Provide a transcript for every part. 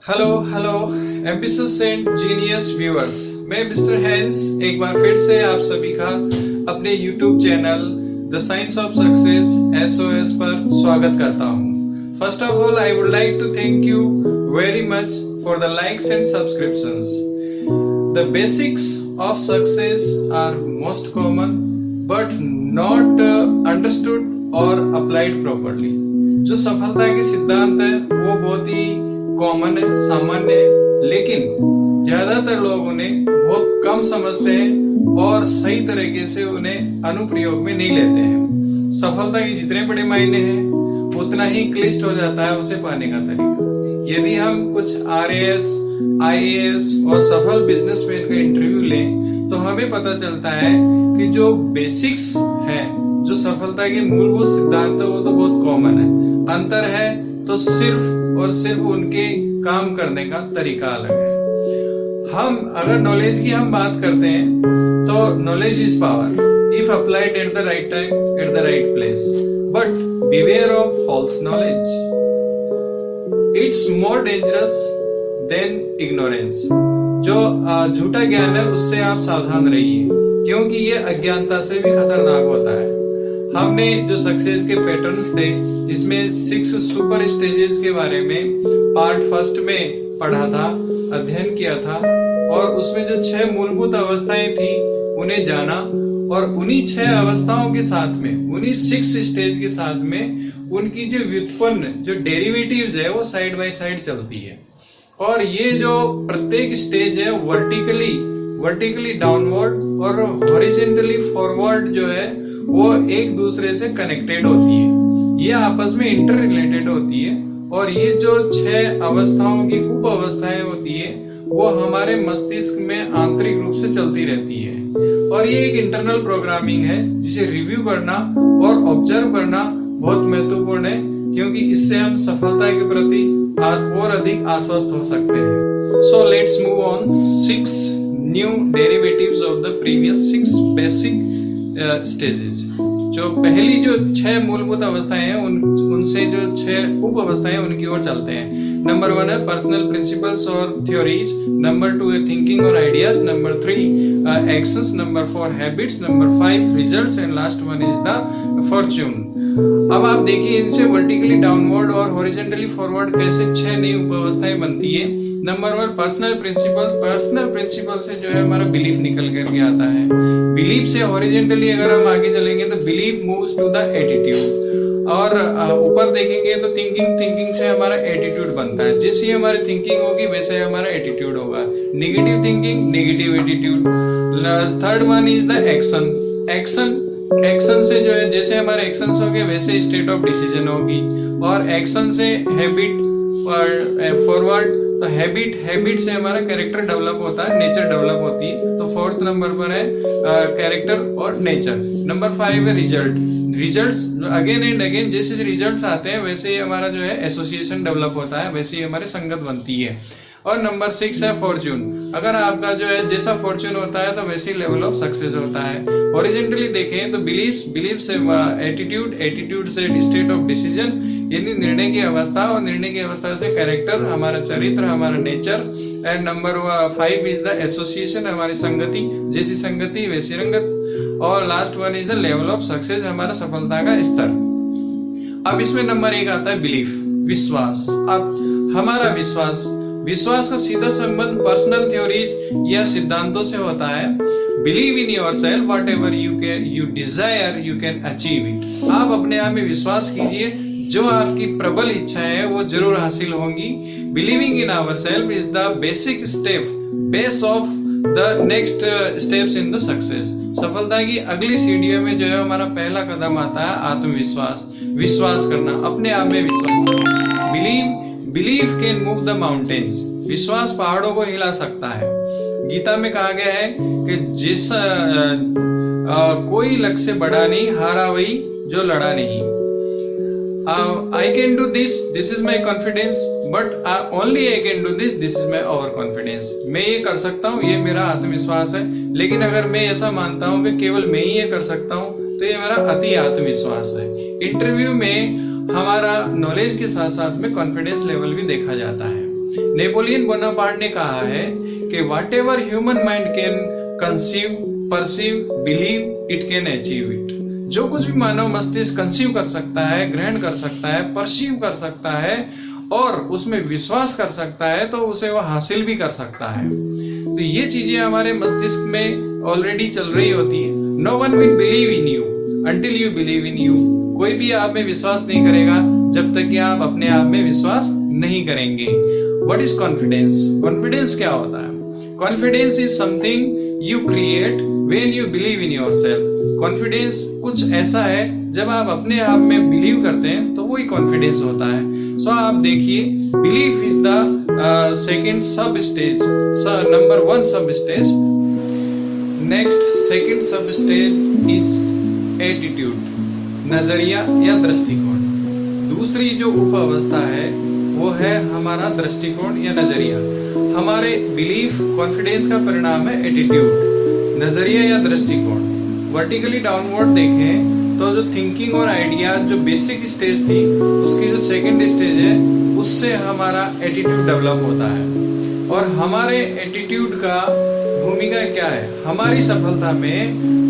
Hello hello ambitious and genius viewers, मैं mister Hans एक बार फिर से आप सभी का अपने YouTube channel the science of success SOS पर स्वागत करता हूं। First of all I would like to thank you very much for the likes and subscriptions. The basics of success are most common but not understood और applied properly. जो सफलता के सिद्धांत है वो बहुत ही कॉमन है, सामान्य है, लेकिन ज्यादातर लोग उन्हें बहुत कम समझते हैं और सही तरीके से उन्हें अनुप्रयोग में नहीं लेते हैं। सफलता के जितने बड़े मायने हैं उतना ही क्लिष्ट हो जाता है उसे पाने का तरीका। यदि हम कुछ RAS, IAS और सफल बिजनेसमैन का इंटरव्यू लें तो हमें पता चलता है कि जो बेसिक्स है, जो सफलता के मूलभूत सिद्धांत है, वो तो बहुत कॉमन है। अंतर है तो सिर्फ और सिर्फ उनके काम करने का तरीका अलग है। हम अगर नॉलेज की हम बात करते हैं तो knowledge is power if applied at the right time at the right place, but beware of false knowledge, it's more dangerous than ignorance. जो झूठा ज्ञान है उससे आप सावधान रहिए, क्योंकि ये अज्ञानता से भी खतरनाक होता है। हमने जो सक्सेस के पैटर्न्स थे इसमें 6 सुपर स्टेजेस के बारे में पार्ट फर्स्ट में पढ़ा था, अध्ययन किया था, और उसमें जो 6 मूलभूत अवस्थाएं थी उन्हें जाना, और उन्हीं 6 अवस्थाओं के साथ में, उन्हीं 6 स्टेज के साथ में उनकी जो व्युत्पन्न जो डेरिवेटिव्स है वो साइड बाय साइड चलती है। और ये जो प्रत्येक स्टेज है वर्टिकली डाउनवर्ड और हॉरिजॉन्टली फॉरवर्ड जो है वो एक दूसरे से कनेक्टेड होती है, ये आपस में इंटर रिलेटेड होती है। और ये जो 6 अवस्थाओं की उप अवस्थाएं होती है वो हमारे मस्तिष्क में आंतरिक रूप से चलती रहती है, और ये एक इंटरनल प्रोग्रामिंग है जिसे रिव्यू करना और ऑब्जर्व करना बहुत महत्वपूर्ण है, क्योंकि इससे हम सफलता के प्रति और अधिक आश्वस्त हो सकते हैं। So let's move on 6 new derivatives of the previous 6 basic stages. जो पहली जो 6 मूलभूत अवस्थाएं हैं उनसे जो 6 उप अवस्थाएं उनकी ओर चलते हैं। नंबर 1 है पर्सनल प्रिंसिपल्स और थ्योरीज, नंबर 2 है थिंकिंग और ideas, number 3 actions, number 4 habits, number 5 results, and last one is the Fortune. अब आप देखिए इनसे वर्टिकली डाउनवर्ड और हॉरिजॉन्टली फॉरवर्ड कैसे 6 नई उप अवस्थाएं बनती है। नंबर 1 पर्सनल प्रिंसिपल से जो है हमारा बिलीफ निकल करके आता है। बिलीफ से हॉरिजॉन्टली अगर हम आगे चलेंगे तो belief moves to the attitude, और ऊपर देखेंगे तो थिंकिंग से हमारा एटीट्यूड बनता है। जैसी हमारी थिंकिंग होगी वैसे हमारा एटीट्यूड होगा। Negative thinking, negative attitude. Third one is the action से जो है जैसे हमारे एक्शंस होंगे वैसे स्टेट ऑफ डिसीजन होगी, और एक्शन से हैबिट फॉरवर्ड, तो हैबिट से हमारा कैरेक्टर डेवलप होता है, नेचर डेवलप होती है। तो 4th नंबर पर है कैरेक्टर और नेचर। नंबर 5 है रिजल्ट्स। अगेन एंड अगेन जैसे रिजल्ट्स आते हैं वैसे ही हमारा जो है एसोसिएशन डेवलप होता है, वैसे ही हमारी संगत बनती है। और नंबर 6 है फॉर्च्यून। अगर आपका जो है जैसा फॉर्च्यून होता है तो वैसे ही लेवल ऑफ सक्सेस होता है। हॉरिजॉन्टली देखें तो बिलीफ से एटीट्यूड से स्टेट ऑफ डिसीजन, यानी निर्णय की अवस्था, और निर्णय की अवस्था से कैरेक्टर, हमारा चरित्र, हमारा nature. And number 5 is the association, हमारी संगति, जैसी संगति वैसी रंगत। और last one is the level of success, हमारा सफलता का स्तर। अब इसमें नंबर 1 आता है बिलीफ, विश्वास। अब हमारा विश्वास का सीधा संबंध पर्सनल थ्योरीज या सिद्धांतों से होता है। Believe in yourself, whatever you desire you can achieve it. आप अपने आप में विश्वास कीजिए, जो आपकी प्रबल इच्छाएं हैं वो जरूर हासिल होंगी। Believing in ourselves is the basic step, base of the next steps in the success. सफलता की अगली सीढ़ियों में जो है हमारा पहला कदम आता है विश्वास करना, अपने आप में विश्वास करना। Belief can move the mountains. विश्वास पहाड़ों को हिला सकता है। गीता में कहा गया है कि जिस कोई लक्ष्य बड़ा नहीं, हारा वही जो लड़ा नहीं। I can do this is my confidence, but only I can do this is my overconfidence। मैं ये कर सकता हूँ, ये मेरा आत्मविश्वास है, लेकिन अगर मैं ऐसा मानता हूँ कि केवल मैं ही ये कर सकता हूँ तो ये मेरा अति आत्मविश्वास है। इंटरव्यू में हमारा नॉलेज के साथ साथ में कॉन्फिडेंस लेवल भी देखा जाता है। नेपोलियन बोनापार्ट ने कहा है कि what ever human mind can conceive, perceive, believe, it can achieve it. जो कुछ भी मानव मस्तिष्क कंसीव कर सकता है, ग्रहण कर सकता है, परसीव कर सकता है और उसमें विश्वास कर सकता है, तो उसे वह हासिल भी कर सकता है। तो ये चीजें हमारे मस्तिष्क में ऑलरेडी चल रही होती है। No one will believe in you until you believe in you. कोई भी आप में विश्वास नहीं करेगा जब तक कि आप अपने आप में विश्वास नहीं करेंगे। What is confidence? कॉन्फिडेंस क्या होता है? Confidence is something you create when you believe in yourself. Confidence कुछ ऐसा है जब आप अपने आप में बिलीव करते हैं तो वही कॉन्फिडेंस होता है। सो आप देखिए, बिलीफ इज द सेकंड सब स्टेज, नंबर 1 सब स्टेज। नेक्स्ट सेकंड सब स्टेज इज एटीट्यूड, नजरिया या दृष्टिकोण। दूसरी जो उप अवस्था है वो है हमारा दृष्टिकोण या नजरिया। हमारे बिलीफ, कॉन्फिडेंस का परिणाम है एटीट्यूड, नजरिया या दृष्टिकोण। वर्टिकली डाउनवर्ड देखें तो जो थिंकिंग और आइडिया जो बेसिक स्टेज थी, उसकी जो सेकंड स्टेज है उससे हमारा एटीट्यूड डेवलप होता है। और हमारे एटीट्यूड का भूमिका क्या है? हमारी सफलता में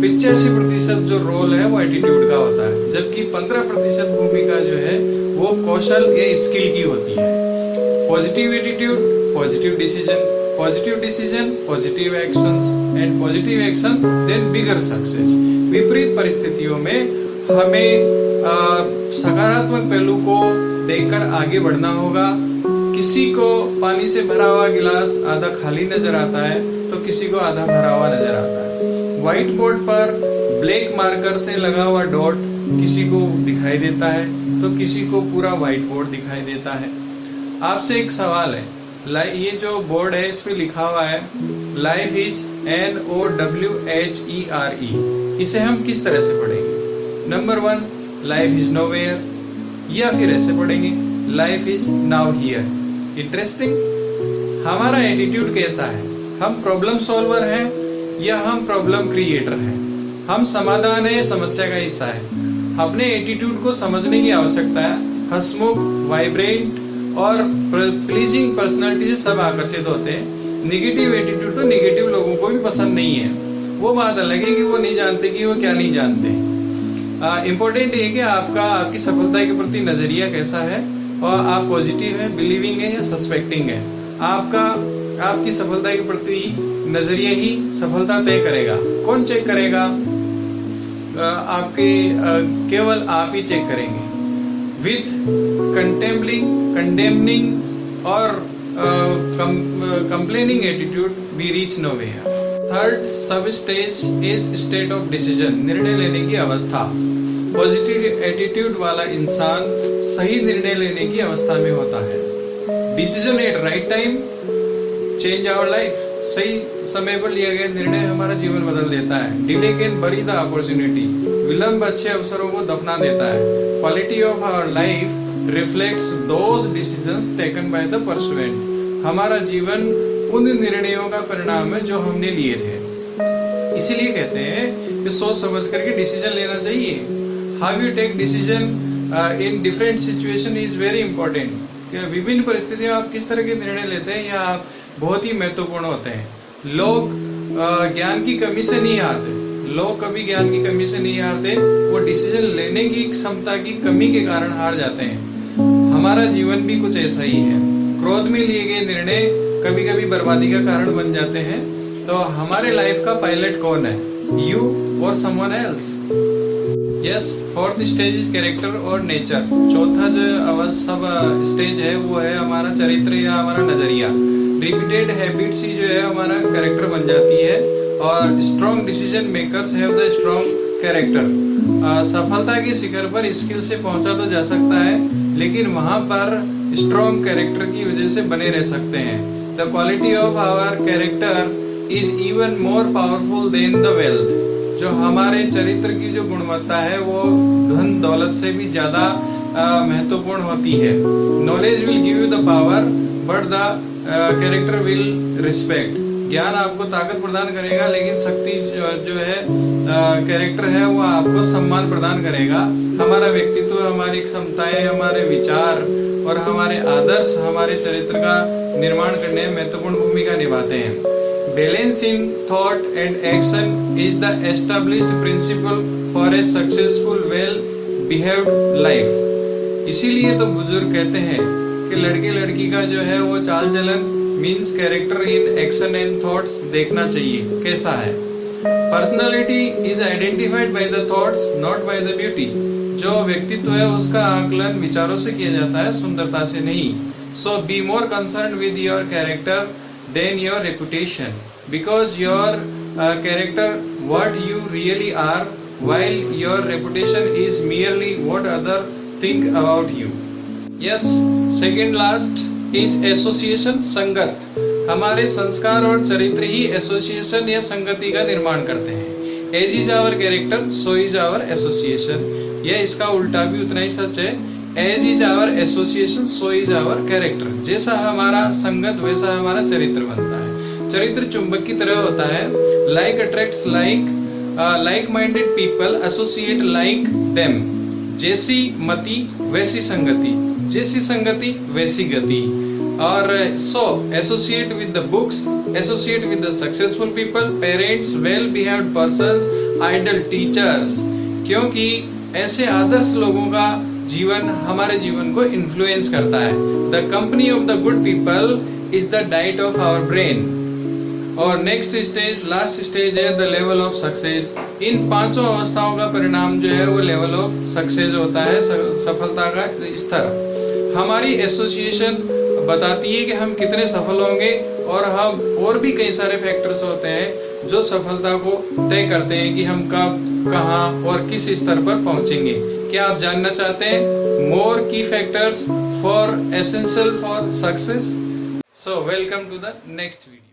85% जो रोल है वो एटीट्यूड का होता है, जबकि 15% भूमिका जो है वो कौशल या स्किल की होती है। Positive attitude, positive decision, positive decision, positive actions and positive action then bigger success. विपरीत परिस्थितियों में हमें सकारात्मक पहलू को देखकर आगे बढ़ना होगा। किसी को पानी से भरा हुआ गिलास आधा खाली नजर आता है तो किसी को आधा भरा हुआ नजर आता है। व्हाइट बोर्ड पर ब्लैक मार्कर से लगा हुआ डॉट किसी को दिखाई देता है तो किसी को पूरा व्हाइट बोर्ड दिखाई देता है। आपसे एक सवाल है, ये जो बोर्ड है इस पे लिखा हुआ है लाइफ इज NOWHERE, इसे हम किस तरह से पढ़ेंगे? नंबर 1, लाइफ इज नोवेयर, या फिर ऐसे पढ़ेंगे life is now here. Interesting. हमारा एटीट्यूड कैसा है? हम प्रॉब्लम सॉल्वर हैं या हम प्रॉब्लम क्रिएटर हैं? हम समाधान है, समस्या का हिस्सा है। अपने एटीट्यूड को समझने की आवश्यकता है। हंसमुख, वाइब्रेंट और प्लीजिंग पर्सनालिटी से सब आकर्षित होते हैं। निगेटिव एटीट्यूड तो निगेटिव लोगों को भी पसंद नहीं है। वो बात अलग है कि वो नहीं जानते कि वो क्या नहीं जानते। इम्पोर्टेंट ये कि आपकी सफलता के प्रति नजरिया कैसा है और आप पॉजिटिव है, बिलीविंग है या सस्पेक्टिंग है। आपकी सफलता के प्रति नजरिया ही सफलता तय करेगा। कौन चेक करेगा? केवल आप ही चेक करेंगे। विथ कंडेमनिंग और complaining attitude we reach nowhere. Third sub stage is state of decision, निर्णय लेने की अवस्था। पॉजिटिव एटीट्यूड वाला इंसान सही निर्णय लेने की अवस्था में होता है। Decision at right time change our life, सही समय पर लिया गया निर्णय हमारा जीवन बदल देता है। Delay can bury the opportunity, विलंब अच्छे अवसरों को दफना देता है। Quality of our life reflects those decisions taken by the pursuant. हमारा जीवन उन निर्णयों का परिणाम है जो हमने लिए थे। इसीलिए कहते हैं कि सोच समझ करके डिसीजन लेना चाहिए। How you take decision in different situation is very important. विभिन्न परिस्थितियों आप किस तरह के निर्णय लेते हैं यह आप बहुत ही महत्वपूर्ण होते हैं। लोग ज्ञान की कमी से नहीं हारते, लोग कभी ज्ञान की कमी से नहीं हारते, वो डिसीजन लेने की क्षमता की कमी के कारण हार जाते हैं। हमारा जीवन भी कुछ ऐसा ही है। क्रोध में लिए गए निर्णय कभी कभी बर्बादी का कारण बन जाते हैं। तो हमारे लाइफ का पायलट कौन है? यू और someone else? Yes. Fourth stage is character और नेचर। चौथा जो सब स्टेज है वो है हमारा चरित्र या हमारा नजरिया। रिपीटेड हैबिट्स ही जो है हमारा कैरेक्टर बन जाती है और strong decision makers have the strong character. सफलता के शिखर पर स्किल से पहुंचा तो जा सकता है, लेकिन वहां पर स्ट्रॉन्ग कैरेक्टर की वजह से बने रह सकते हैं। The quality of our character is even more powerful than the wealth. जो हमारे चरित्र की जो गुणवत्ता है वो धन दौलत से भी ज्यादा महत्वपूर्ण होती है। Knowledge will give you the power but the character will respect. ज्ञान आपको ताकत प्रदान करेगा, लेकिन शक्ति जो है कैरेक्टर है वो आपको सम्मान प्रदान करेगा। हमारा व्यक्तित्व, हमारी क्षमताएं, हमारे विचार और हमारे आदर्श हमारे चरित्र का निर्माण करने में महत्वपूर्ण भूमिका निभाते हैं। Balance in thought and action is the established principle for a successful well behaved life. इसीलिए तो बुजुर्ग कहते हैं कि लड़के लड़की का जो है वो चाल चलन means character in action and thoughts देखना चाहिए कैसा है। Personality is identified by the thoughts not by the beauty. जो व्यक्तित्व है उसका आकलन विचारों से किया जाता है, सुंदरता से नहीं। So be more concern with your character than your reputation, because your character what you really are, while your reputation is merely what other think about you. Yes, second last is association, संगत। हमारे संस्कार और चरित्र ही association या संगति का निर्माण करते हैं। As is our character, so is our association। यह इसका उल्टा भी उतना ही सच है। As is our association, so is our character। जैसा हमारा संगत वैसा हमारा चरित्र बनता है। चरित्र चुंबक की तरह होता है। Like attracts like, like-minded people associate like them। जैसी मति वैसी संगति, जैसी संगति वैसी गति। और so associate with the books, associate with the successful people, parents, well-behaved persons, idle teachers। क्योंकि ऐसे आदर्श लोगों का जीवन हमारे जीवन को इन्फ्लुएंस करता है। The company of the good people is the diet of our brain। और नेक्स्ट स्टेज, लास्ट स्टेज है द लेवल ऑफ सक्सेस। इन पांचों अवस्थाओं का परिणाम जो है वो लेवल ऑफ सक्सेस होता है, सफलता का स्तर। हमारी एसोसिएशन बताती है कि हम कितने सफल होंगे, और हम और भी कई सारे फैक्टर्स होते हैं जो सफलता को तय करते हैं कि हम कब, कहां और किस स्तर पर पहुंचेंगे। क्या आप जानना चाहते हैं more key factors for essential for success? So welcome to the next video.